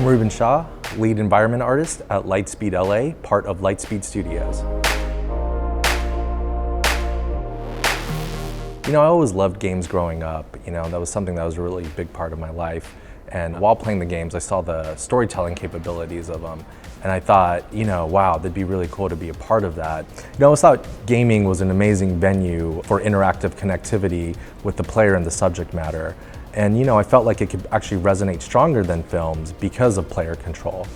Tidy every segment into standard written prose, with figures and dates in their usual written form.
Reuben, lead environment artist at LightSpeed LA, part of LightSpeed Studios. You know, I always loved games growing up. You know, that was something that was a really big part of my life. And while playing the games, I saw the storytelling capabilities of them. And I thought, you know, wow, that'd be really cool to be a part of that. You know, I thought gaming was an amazing venue for interactive connectivity with the player and the subject matter. And, you know, I felt like it could actually resonate stronger than films because of player control.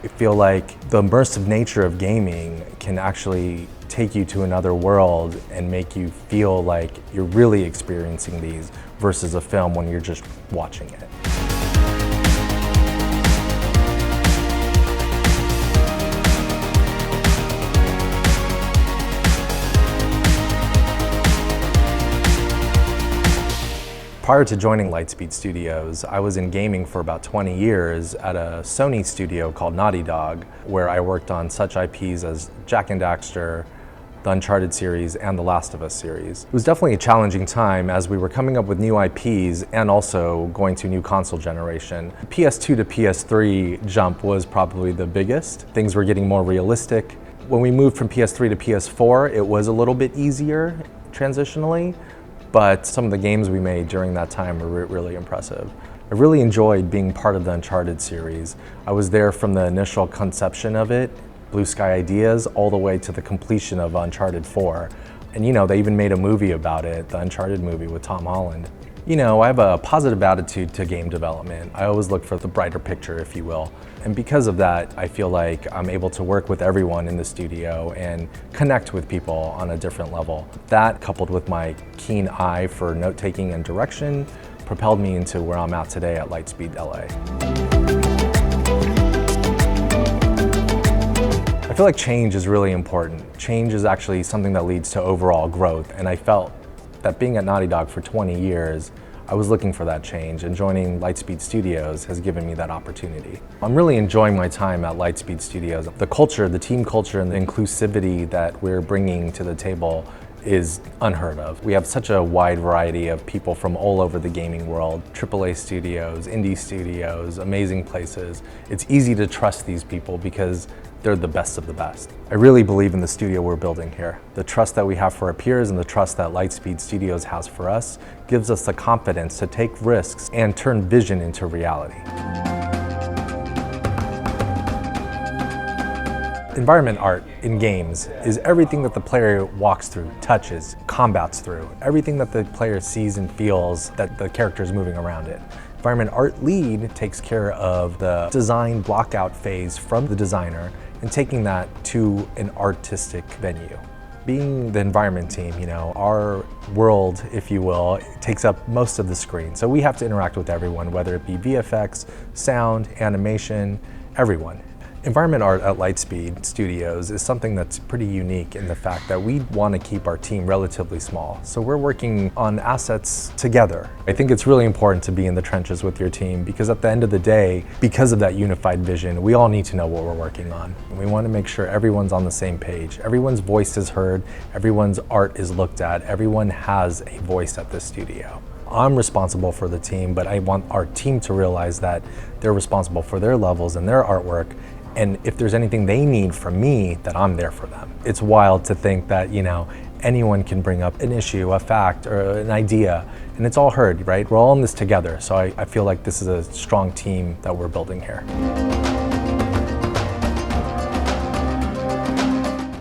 I feel like the immersive nature of gaming can actually take you to another world and make you feel like you're really experiencing these versus a film when you're just watching it. Prior to joining LightSpeed Studios, I was in gaming for about 20 years at a Sony studio called Naughty Dog, where I worked on such IPs as Jak and Daxter, the Uncharted series, and the Last of Us series. It was definitely a challenging time as we were coming up with new IPs and also going to new console generation. PS2 to PS3 jump was probably the biggest. Things were getting more realistic. When we moved from PS3 to PS4, it was a little bit easier transitionally. But some of the games we made during that time were really impressive. I really enjoyed being part of the Uncharted series. I was there from the initial conception of it, blue sky ideas, all the way to the completion of Uncharted 4. And you know, they even made a movie about it, the Uncharted movie with Tom Holland. You know, I have a positive attitude to game development. I always look for the brighter picture, if you will. And because of that, I feel like I'm able to work with everyone in the studio and connect with people on a different level. That, coupled with my keen eye for note-taking and direction, propelled me into where I'm at today at LightSpeed LA. I feel like change is really important. Change is actually something that leads to overall growth, and I felt that being at Naughty Dog for 20 years, I was looking for that change, and joining LightSpeed Studios has given me that opportunity. I'm really enjoying my time at LightSpeed Studios. The culture, the team culture, and the inclusivity that we're bringing to the table is unheard of. We have such a wide variety of people from all over the gaming world, AAA studios, indie studios, amazing places. It's easy to trust these people because they're the best of the best. I really believe in the studio we're building here. The trust that we have for our peers and the trust that LightSpeed Studios has for us gives us the confidence to take risks and turn vision into reality. Environment art in games is everything that the player walks through, touches, combats through, everything that the player sees and feels that the character is moving around it. Environment art lead takes care of the design blockout phase from the designer and taking that to an artistic venue. Being the environment team, you know, our world, if you will, takes up most of the screen. So we have to interact with everyone, whether it be VFX, sound, animation, everyone. Environment art at LightSpeed Studios is something that's pretty unique in the fact that we want to keep our team relatively small. So we're working on assets together. I think it's really important to be in the trenches with your team because at the end of the day, because of that unified vision, we all need to know what we're working on. And we want to make sure everyone's on the same page. Everyone's voice is heard, everyone's art is looked at, everyone has a voice at this studio. I'm responsible for the team, but I want our team to realize that they're responsible for their levels and their artwork. And if there's anything they need from me, that I'm there for them. It's wild to think that, you know, anyone can bring up an issue, a fact, or an idea, and it's all heard, right? We're all in this together, so I feel like this is a strong team that we're building here.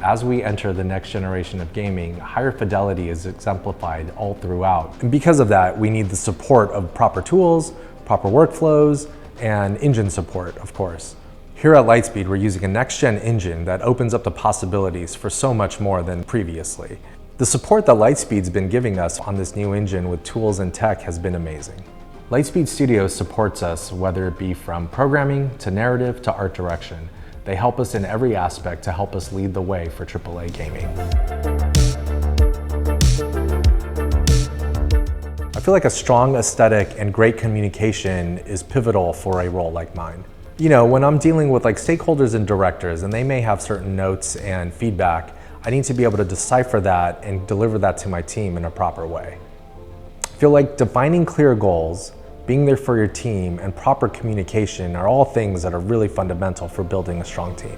As we enter the next generation of gaming, higher fidelity is exemplified all throughout. And because of that, we need the support of proper tools, proper workflows, and engine support, of course. Here at LightSpeed, we're using a next-gen engine that opens up the possibilities for so much more than previously. The support that LightSpeed's been giving us on this new engine with tools and tech has been amazing. LightSpeed Studios supports us, whether it be from programming to narrative to art direction. They help us in every aspect to help us lead the way for AAA gaming. I feel like a strong aesthetic and great communication is pivotal for a role like mine. You know, when I'm dealing with like stakeholders and directors and they may have certain notes and feedback, I need to be able to decipher that and deliver that to my team in a proper way. I feel like defining clear goals, being there for your team, and proper communication are all things that are really fundamental for building a strong team.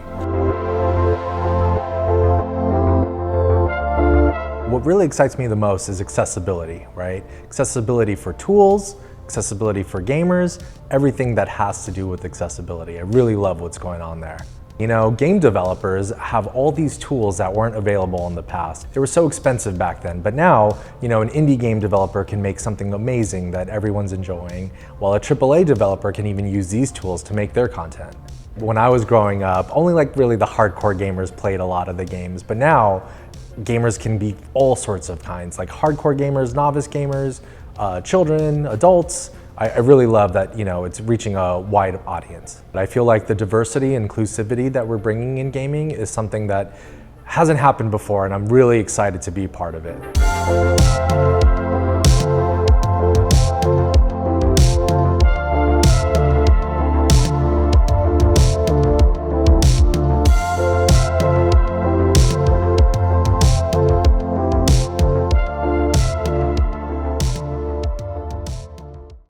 What really excites me the most is accessibility, right? Accessibility for tools, accessibility for gamers, everything that has to do with accessibility. I really love what's going on there. You know, game developers have all these tools that weren't available in the past. They were so expensive back then, but now, you know, an indie game developer can make something amazing that everyone's enjoying, while a AAA developer can even use these tools to make their content. When I was growing up, only like really the hardcore gamers played a lot of the games, but now gamers can be all sorts of kinds, like hardcore gamers, novice gamers, children, adults. I really love that, you know, it's reaching a wide audience. I feel like the diversity and inclusivity that we're bringing in gaming is something that hasn't happened before, and I'm really excited to be part of it.